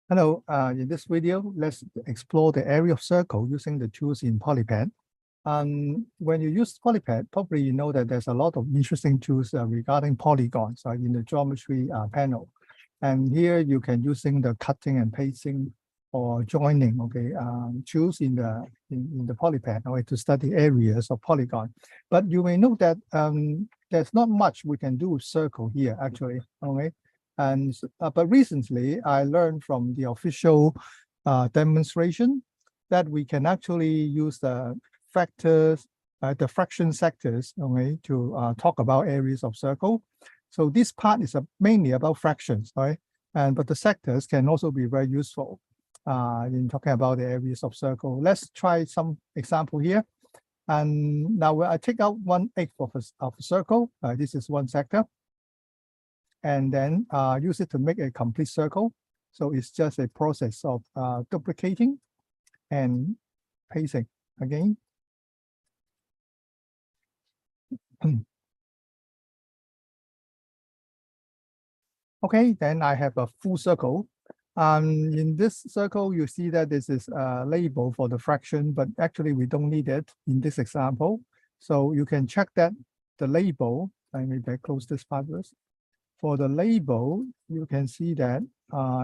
Hello, in this video, let's explore the area of circle using the tools in polypad. When you use polypad, probably you know that there's a lot of interesting tools regarding polygons in the geometry panel. And here you can using the cutting and pasting or joining, tools in the polypad to study areas of polygon. But you may know that there's not much we can do with circle here actually, okay? And but recently, I learned from the official demonstration that we can actually use the factors, the fraction sectors, to talk about areas of circle. So this part is mainly about fractions, right? But the sectors can also be very useful in talking about the areas of circle. Let's try some example here. And now I take out 1/8 of a circle. This is one sector. And then use it to make a complete circle. So it's just a process of duplicating and pasting again. Okay, then I have a full circle. In this circle, you see that this is a label for the fraction, but actually we don't need it in this example. So you can check that the label, maybe I close this part first. For the label, you can see that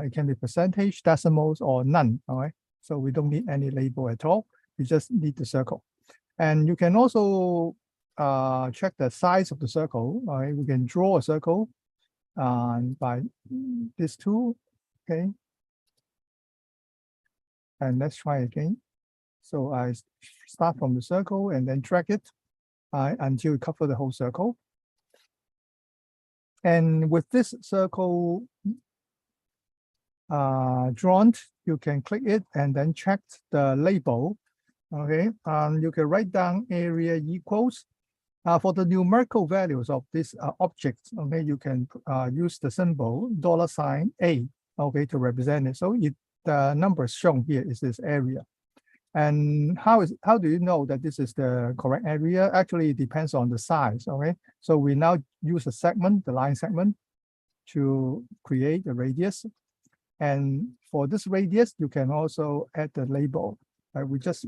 it can be percentage, decimals, or none. All right. So we don't need any label at all. We just need the circle. And you can also check the size of the circle. All right. We can draw a circle by this tool. Okay. And let's try again. So I start from the circle and then drag it until we cover the whole circle. And with this circle drawn, you can click it and then check the label. Okay, you can write down area equals. For the numerical values of this object, okay, you can use the symbol $A, okay, to represent it. So the number shown here is this area. And how do you know that this is the correct area? Actually, it depends on the size, okay? So we now use a segment, the line segment, to create a radius. And for this radius, you can also add the label. We just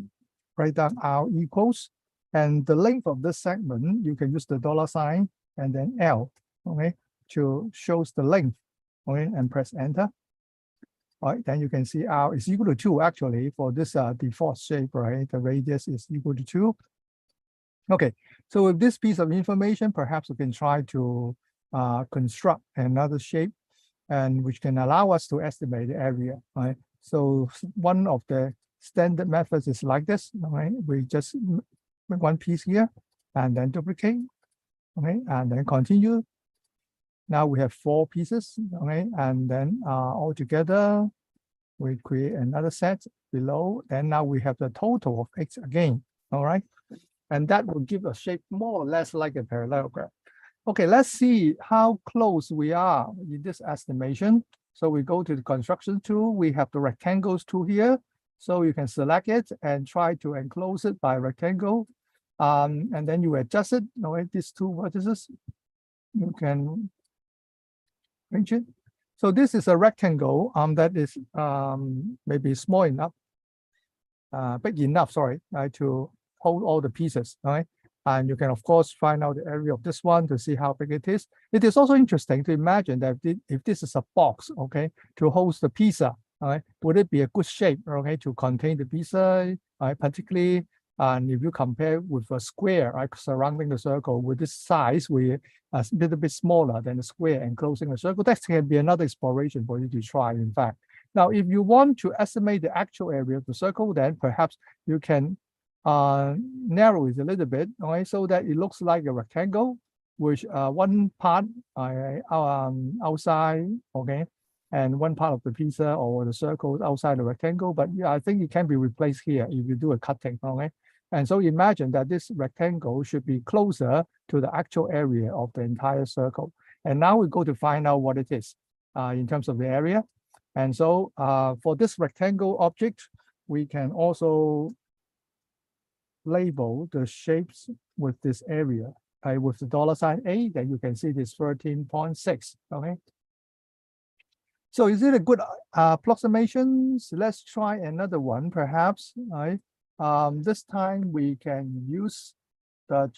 write down R equals. And the length of this segment, you can use the $ and then L, okay, to show the length, okay, and press enter. All right, then you can see R is equal to 2 actually for this default shape, right? The radius is equal to 2. Okay, so with this piece of information, perhaps we can try to construct another shape and which can allow us to estimate the area, right? So one of the standard methods is like this, right? We just make one piece here and then duplicate, okay, and then continue. Now we have 4 pieces, okay, and then all together we create another set below. And now we have the total of X again, all right, and that will give a shape more or less like a parallelogram. Okay, let's see how close we are in this estimation. So we go to the construction tool. We have the rectangles tool here, so you can select it and try to enclose it by rectangle, and then you adjust it. All right, these 2 vertices, you can arrange it. So this is a rectangle that is maybe small enough, big enough, sorry, to hold all the pieces, right? And you can, of course, find out the area of this one to see how big it is. It is also interesting to imagine that if this is a box, okay, to host the pizza, right, would it be a good shape, okay, to contain the pizza, right, particularly and if you compare with a square, right, surrounding the circle, with this size, we're a little bit smaller than the square enclosing a circle. That can be another exploration for you to try, in fact. Now, if you want to estimate the actual area of the circle, then perhaps you can narrow it a little bit, right, so that it looks like a rectangle, which one part outside, okay, and one part of the pizza or the circle outside the rectangle. But yeah, I think it can be replaced here if you do a cutting, okay. And so imagine that this rectangle should be closer to the actual area of the entire circle. And now we go to find out what it is in terms of the area. And so for this rectangle object, we can also label the shapes with this area. With the $A, then you can see this 13.6, okay? So is it a good approximations? Let's try another one, perhaps. Right. This time we can use the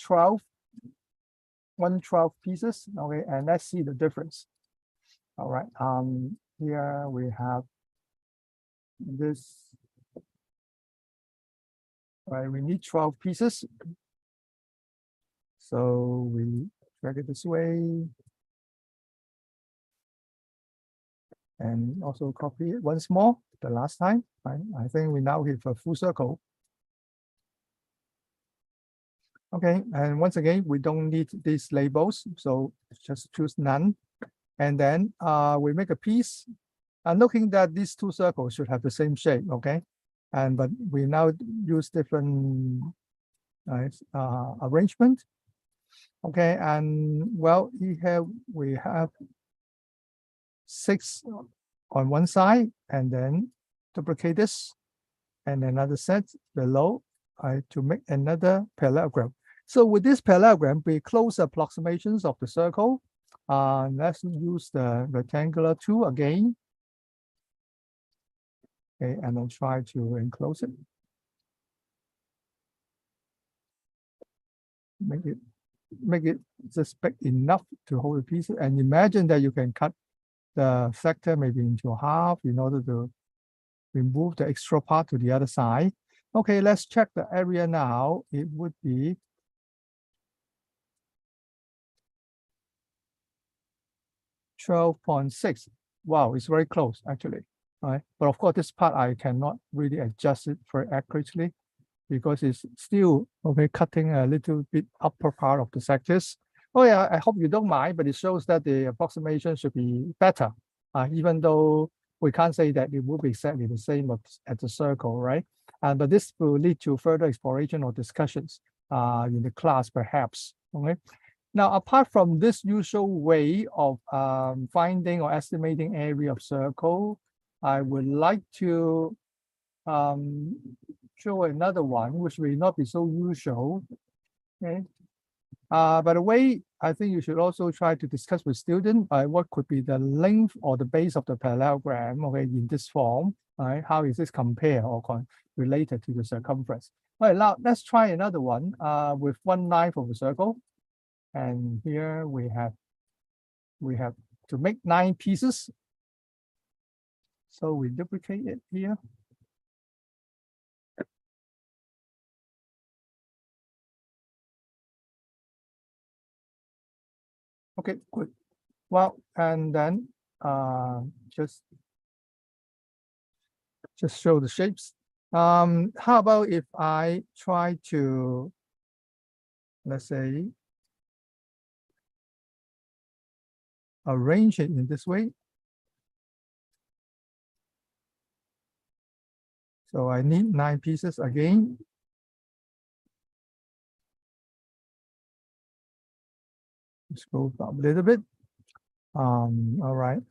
1/12 pieces. Okay, and let's see the difference. All right. Here we have this. Right, we need 12 pieces. So we drag it this way. And also copy it once more, the last time. Right? I think we now hit a full circle. Okay, and once again, we don't need these labels, so just choose none. And then we make a piece, and looking that these two circles should have the same shape, okay? But we now use different arrangement. Okay, and well, here we have 6 on one side, and then duplicate this, and another set below to make another parallelogram. So with this parallelogram, we close approximations of the circle. Let's use the rectangular tool again. Okay, and then try to enclose it. Make it just big enough to hold the piece. And imagine that you can cut the sector maybe into half in order to remove the extra part to the other side. Okay, let's check the area now. It would be 12.6. Wow, it's very close actually. All right, but of course this part I cannot really adjust it very accurately because it's still cutting a little bit upper part of the sectors. Oh yeah, I hope you don't mind, but it shows that the approximation should be better, even though we can't say that it will be exactly the same as the circle, right? But this will lead to further exploration or discussions in the class, perhaps. Okay. Now, apart from this usual way of finding or estimating area of circle, I would like to show another one, which may not be so usual. Okay. By the way, I think you should also try to discuss with students what could be the length or the base of the parallelogram, okay, in this form. Right? How is this compared or related to the circumference? All right, now let's try another one with 1/9 of a circle. And here we have to make 9 pieces. So we duplicate it here. Okay, good. Well, and then just show the shapes. How about if I try to, let's say, arrange it in this way. So I need 9 pieces again. Scroll up a little bit. All right.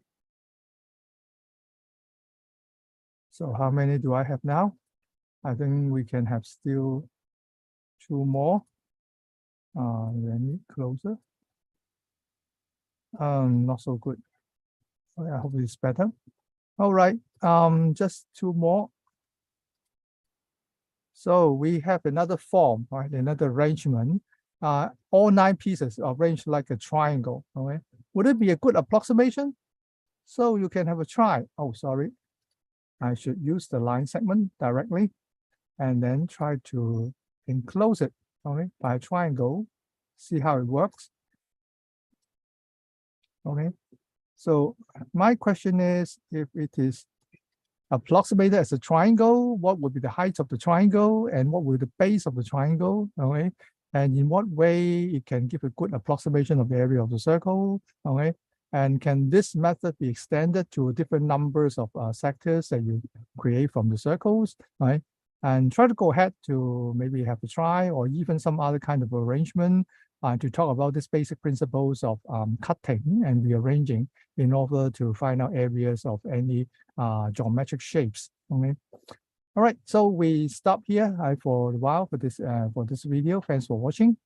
So how many do I have now? I think we can have still 2 more. Let me closer. Not so good. I hope it's better. All right. Just 2 more. So we have another form, right? Another arrangement. All 9 pieces arranged like a triangle. Okay. Would it be a good approximation? So you can have a try. Oh, sorry. I should use the line segment directly and then try to enclose it, okay, by a triangle. See how it works. Okay. So my question is, if it is approximated as a triangle, what would be the height of the triangle and what would be the base of the triangle? Okay. And in what way it can give a good approximation of the area of the circle? Okay. And can this method be extended to different numbers of sectors that you create from the circles, right? And try to go ahead to maybe have a try or even some other kind of arrangement to talk about these basic principles of cutting and rearranging in order to find out areas of any geometric shapes. Okay. All right, so we stop here for a while for this video. Thanks for watching.